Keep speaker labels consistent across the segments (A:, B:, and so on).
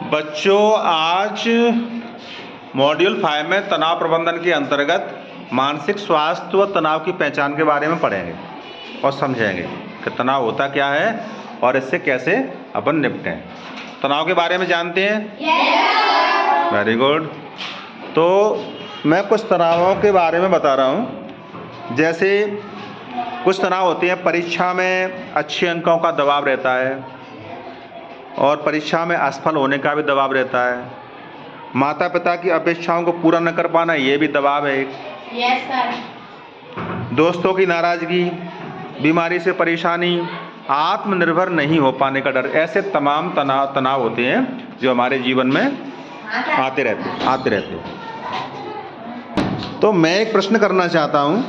A: बच्चों, आज मॉड्यूल 5 में तनाव प्रबंधन के अंतर्गत मानसिक स्वास्थ्य व तनाव की पहचान के बारे में पढ़ेंगे और समझेंगे कि तनाव होता क्या है और इससे कैसे अपन निपटें। तनाव के बारे में जानते हैं? yes, very good. तो मैं कुछ तनावों के बारे में बता रहा हूँ। जैसे कुछ तनाव होते हैं, परीक्षा में अच्छे अंकों का दबाव रहता है और परीक्षा में असफल होने का भी दबाव रहता है। माता पिता की अपेक्षाओं को पूरा न कर पाना, ये भी दबाव है एक।
B: Yes sir.
A: दोस्तों की नाराज़गी, बीमारी से परेशानी, आत्मनिर्भर नहीं हो पाने का डर, ऐसे तमाम तनाव होते हैं जो हमारे जीवन में आते रहते हैं। तो मैं एक प्रश्न करना चाहता हूँ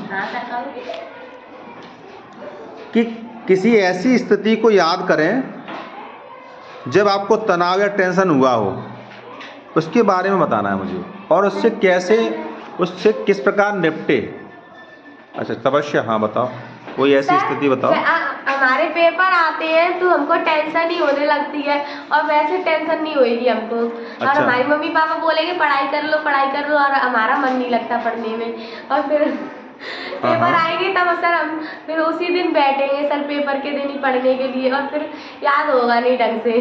A: कि किसी ऐसी स्थिति को याद करें जब आपको तनाव या टेंशन हुआ हो, उसके बारे में बताना है मुझे, और उससे किस प्रकार निपटे। अच्छा तपस्या, हाँ बताओ, कोई ऐसी स्थिति बताओ।
B: हमारे पेपर आते हैं तो हमको टेंशन ही होने लगती है, और वैसे टेंशन नहीं होगी हमको।
A: अच्छा।
B: और हमारी मम्मी पापा बोलेंगे पढ़ाई कर लो, और हमारा मन नहीं लगता पढ़ने में। और फिर पेपर आएंगे तब सर हम फिर उसी दिन बैठेंगे सर, पेपर के दिन ही पढ़ने के लिए, और फिर याद होगा नहीं ढंग से।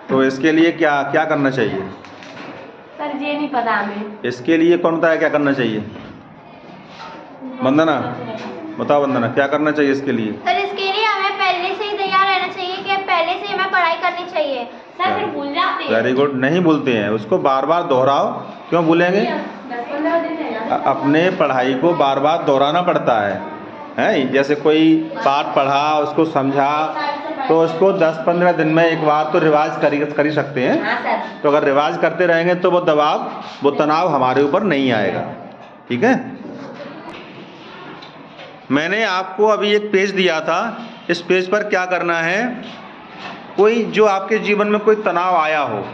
A: तो इसके लिए क्या क्या करना चाहिए
B: सर? ये नहीं पता हमें।
A: इसके लिए कौन बताया क्या करना चाहिए? वंदना बताओ, वंदना क्या करना चाहिए इसके लिए?
C: सर इसके लिए हमें पहले से ही तैयार रहना चाहिए कि पहले से हमें पढ़ाई करनी चाहिए।
B: सर फिर भूल जाते हैं।
A: Very good. नहीं भूलते हैं, उसको बार बार दोहराओ। क्यों भूलेंगे?
B: 10-15 दिन है।
A: अपने पढ़ाई को बार बार दोहराना पड़ता है। जैसे कोई पाठ पढ़ा, उसको समझा, तो उसको 10-15 दिन में एक बार तो रिवाज कर ही सकते हैं।
B: हाँ सर।
A: तो अगर रिवाज करते रहेंगे तो वो तनाव हमारे ऊपर नहीं आएगा। ठीक है। मैंने आपको अभी एक पेज दिया था, इस पेज पर क्या करना है, कोई जो आपके जीवन में कोई तनाव आया हो,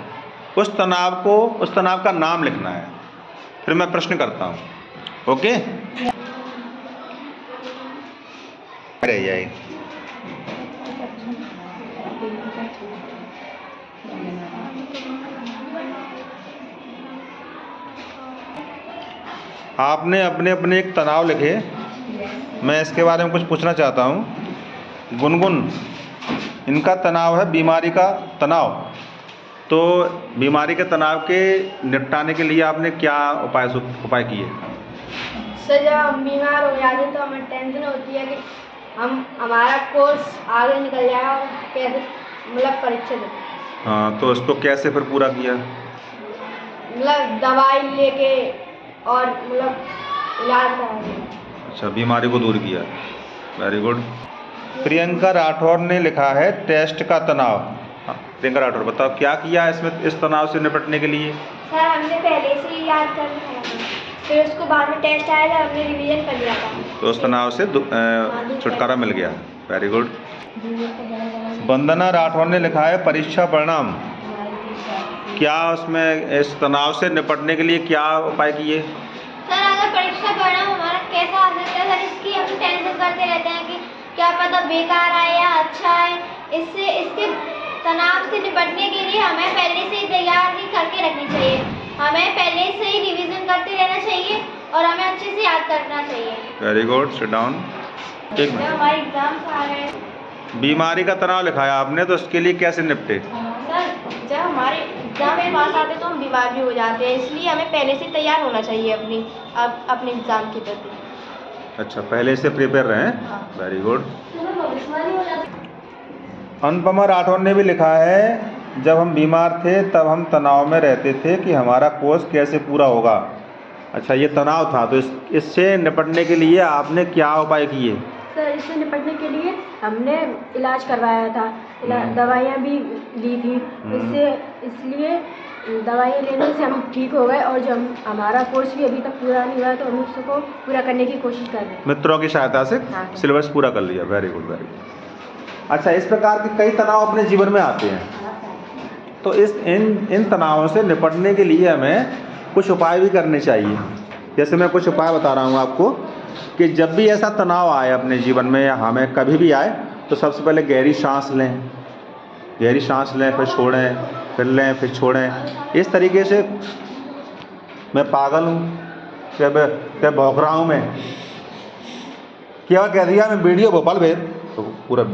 A: उस तनाव का नाम लिखना है। फिर मैं प्रश्न करता हूँ। ओके? रह जाए। आपने अपने एक तनाव लिखे। मैं इसके बारे में कुछ पूछना चाहता हूँ। गुनगुन, इनका तनाव है बीमारी का तनाव। तो बीमारी के तनाव के निपटाने के लिए आपने क्या उपाय किए?
C: सर जब हम बीमार हो जाते तो हमें टेंशन होती है कि हमारा कोर्स आगे निकल जाएगा और कैसे परीक्षा दें।
A: हाँ, तो उसको कैसे फिर पूरा किया?
C: दवाई लेके और इलाज कराया।
A: अच्छा, बीमारी को दूर किया। Very good. प्रियंका राठौर ने लिखा है टेस्ट का तनाव। हाँ, प्रियंका राठौर बताओ क्या किया इसमें, इस तनाव से निपटने के लिए?
C: सर हमने पहले से ही याद कर लिया था, फिर उसको बाद में टेस्ट आया था, हमने रिवीजन कर लिया था, तो
A: उस तनाव से छुटकारा मिल गया। Very good. वंदना राठौर ने लिखा है परीक्षा परिणाम। क्या उसमें इस तनाव से निपटने के लिए क्या उपाय किए?
C: सर अगर परीक्षा परिणाम हमारा कैसा आ सकता है सर, इसकी हम टेंशन करते रहते हैं कि क्या पता बेकार आए या अच्छा आए। इसके तनाव से निपटने के लिए हमें पहले से ही तैयारी करके रखनी चाहिए। हमें पहले से ही रिवीजन करते रहना चाहिए और हमें अच्छे से याद करना चाहिए।
A: Very good. Sit down.
C: जब हमारे एग्जाम्स आ रहे हैं,
A: बीमारी का तनाव लिखाया आपने, तो उसके लिए कैसे निपटे?
C: सर जब हमारे एग्जाम में पास आते तो हम बीमार भी हो जाते हैं, इसलिए हमें पहले से तैयार होना चाहिए अपने एग्जाम के प्रति।
A: अच्छा, पहले से प्रिपेयर रहें। Very good. अनुपमा राठौर ने भी लिखा है जब हम बीमार थे तब हम तनाव में रहते थे कि हमारा कोर्स कैसे पूरा होगा। अच्छा, ये तनाव था, तो इससे निपटने के लिए आपने क्या उपाय किए?
B: सर इससे निपटने के लिए हमने इलाज करवाया था, दवाइयाँ भी ली थी। इसलिए दवाइयाँ लेने से हम ठीक हो गए, और जब हमारा कोर्स भी अभी तक पूरा नहीं हुआ तो हम उसको पूरा करने की कोशिश कर रहे हैं।
A: मित्रों की सहायता से सिलेबस पूरा कर लिया। Very good, very good. अच्छा, इस प्रकार के कई तनाव अपने जीवन में आते हैं, तो इन तनावों से निपटने के लिए हमें कुछ उपाय भी करने चाहिए। जैसे मैं कुछ उपाय बता रहा हूँ आपको कि जब भी ऐसा तनाव आए अपने जीवन में या हमें कभी भी आए, तो सबसे पहले गहरी सांस लें। गहरी सांस लें फिर छोड़ें, फिर लें फिर छोड़ें। इस तरीके से मैं पागल हूँ, क्या भौंक रहा हूँ मैं, क्या कह दिया मैं वीडियो भोपाल भेज तो पूरा